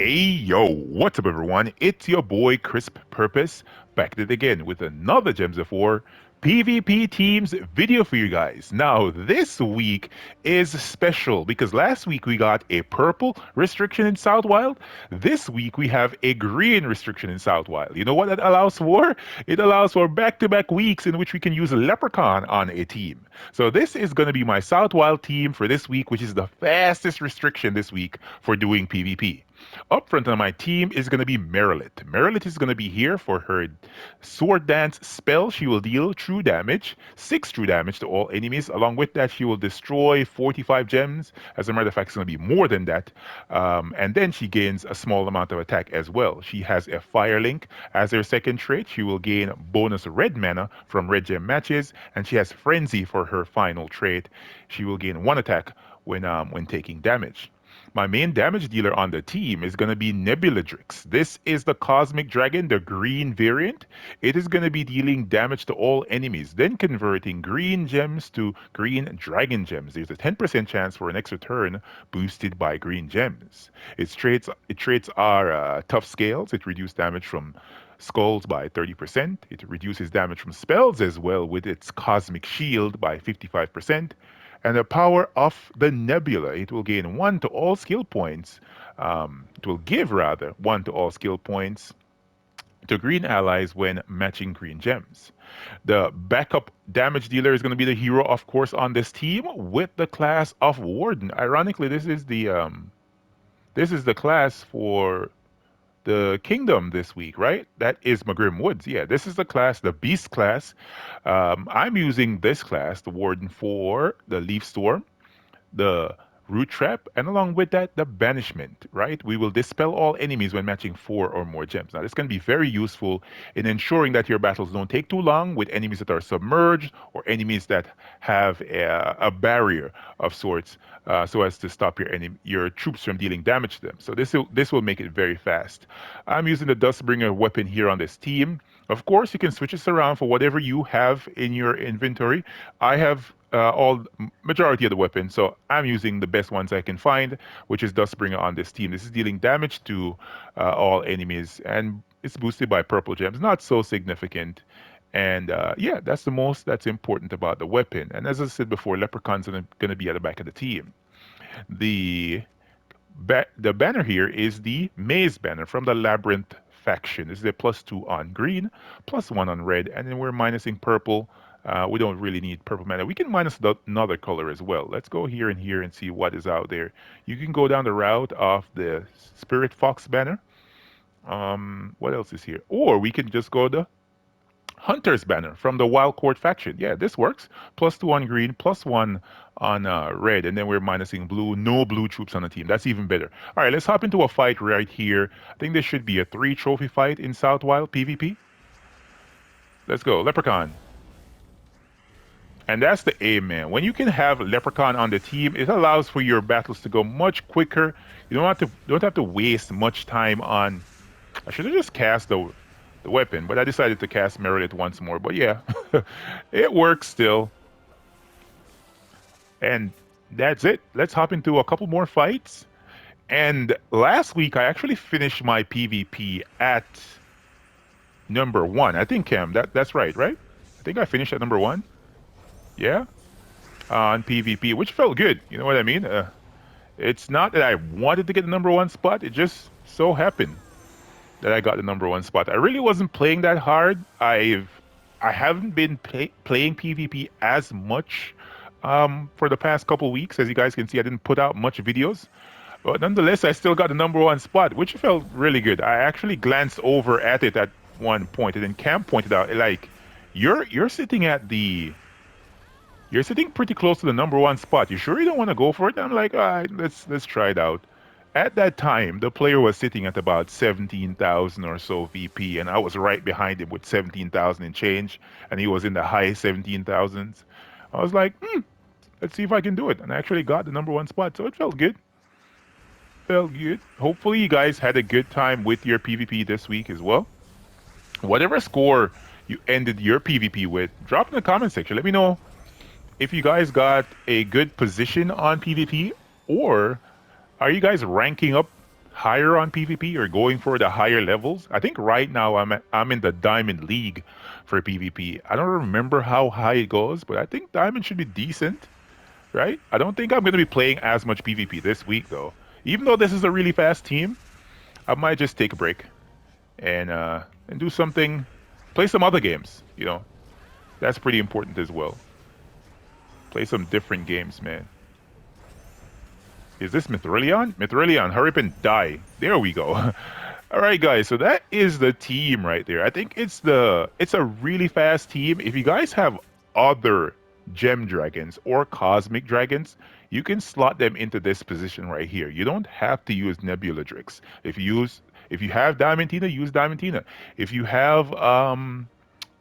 Hey yo, what's up everyone? It's your boy CrispPurpose back at it again with another Gems of War PvP teams video for you guys. Now this week is special because last week we got a purple restriction in Southwild. This week we have a green restriction in Southwild. You know what that allows for? It allows for back-to-back weeks in which we can use a leprechaun on a team. So this is going to be my Southwild team for this week, which is the fastest restriction this week for doing PvP. Up front on my team is going to be Merilith. Merilith is going to be here for her sword dance spell. She will deal true damage, 6 true damage to all enemies. Along with that, she will destroy 45 gems. As a matter of fact, it's going to be more than that. And then she gains a small amount of attack as well. She has a Fire Link as her second trait. She will gain bonus red mana from red gem matches, and she has Frenzy for her final trait. She will gain 1 attack when taking damage. My main damage dealer on the team is going to be Nebuladrix. This is the Cosmic Dragon, the green variant. It is going to be dealing damage to all enemies, then converting green gems to green dragon gems. There's a 10% chance for an extra turn boosted by green gems. Its traits are tough scales. It reduces damage from skulls by 30%. It reduces damage from spells as well with its Cosmic Shield by 55%. And the power of the Nebula, it will gain 1 to all skill points. It will give, rather, 1 to all skill points to green allies when matching green gems. The backup damage dealer is going to be the hero, of course, on this team with the class of Warden. Ironically, this is the class for the kingdom this week, right? That is Magrim Woods. Yeah, this is the class, the beast class. I'm using this class, the Warden, for the Leaf Storm, the Root Trap, and along with that, the Banishment, right? We will dispel all enemies when matching 4 or more gems. Now, this can be very useful in ensuring that your battles don't take too long with enemies that are submerged or enemies that have a barrier of sorts, so as to stop your troops from dealing damage to them. So this will make it very fast. I'm using the Dustbringer weapon here on this team. Of course, you can switch this around for whatever you have in your inventory. I have all majority of the weapons, so I'm using the best ones I can find, which is Dustbringer on this team. This is dealing damage to all enemies, and it's boosted by purple gems. Not so significant. And yeah, that's the most that's important about the weapon. And as I said before, Leprechaun's going to be at the back of the team. The banner here is the Maze banner from the Labyrinth faction. This is a +2 on green, +1 on red, and then we're minusing purple. We don't really need purple mana. We can minus another color as well. Let's go here and see what is out there. You can go down the route of the Spirit Fox banner. What else is here? Or we can just go the Hunter's banner from the Wild Court faction. Yeah, this works. +2 on green, +1 on red, and then we're minusing blue. No blue troops on the team. That's even better. All right, let's hop into a fight right here. I think this should be a 3-trophy fight in Southwild PvP. Let's go, Leprechaun. And that's the aim, man. When you can have Leprechaun on the team, it allows for your battles to go much quicker. You don't have to waste much time on. I should have just cast the weapon, but I decided to cast Merilith once more. But yeah, it works still. And that's it. Let's hop into a couple more fights. And last week, I actually finished my PvP at number 1. I think, Cam, that's right? I think I finished at number 1. Yeah, on PvP, which felt good. You know what I mean? It's not that I wanted to get the number 1 spot. It just so happened that I got the number 1 spot. I really wasn't playing that hard. I haven't been playing PvP as much for the past couple weeks. As you guys can see, I didn't put out much videos. But nonetheless, I still got the number 1 spot, which felt really good. I actually glanced over at it at one point, and then Cam pointed out, like, you're sitting at the... You're sitting pretty close to the number 1 spot. You sure you don't want to go for it? And I'm like, all right, let's try it out. At that time, the player was sitting at about 17,000 or so VP, and I was right behind him with 17,000 and change, and he was in the high 17,000s. I was like, let's see if I can do it. And I actually got the number 1 spot, so it felt good. Hopefully you guys had a good time with your PvP this week as well. Whatever score you ended your PvP with, drop in the comment section. Let me know if you guys got a good position on PvP, or are you guys ranking up higher on PvP or going for the higher levels. I think right now I'm in the Diamond League for PvP. I don't remember how high it goes, but I think Diamond should be decent, right? I don't think I'm going to be playing as much PvP this week though. Even though this is a really fast team, I might just take a break and do something, play some other games. You know, that's pretty important as well. Play some different games, man. Is this Mithrilion? Mithrilion, hurry up and die. There we go. All right, guys. So that is the team right there. I think it's a really fast team. If you guys have other gem dragons or cosmic dragons, you can slot them into this position right here. You don't have to use Nebuladrix. If you have Diamantina, use Diamantina. If you have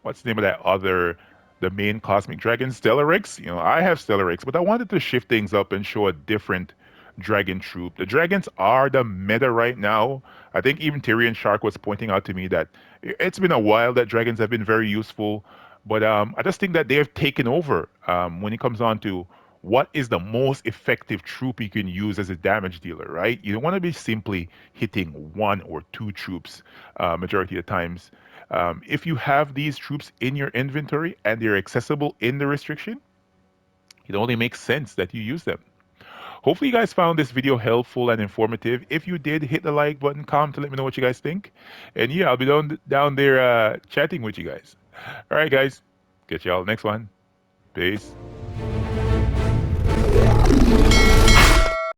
what's the name of that other the main cosmic dragon, Stellarix? You know, I have Stellarix, but I wanted to shift things up and show a different dragon troop. The dragons are the meta right now. I think even Tyrion Shark was pointing out to me that it's been a while that dragons have been very useful, but I just think that they have taken over when it comes on to what is the most effective troop you can use as a damage dealer, right? You don't want to be simply hitting one or two troops majority of the times. If you have these troops in your inventory and they're accessible in the restriction, it only makes sense that you use them. Hopefully, you guys found this video helpful and informative. If you did, hit the like button, comment to let me know what you guys think. And yeah, I'll be down there chatting with you guys. All right, guys. Catch y'all next one. Peace.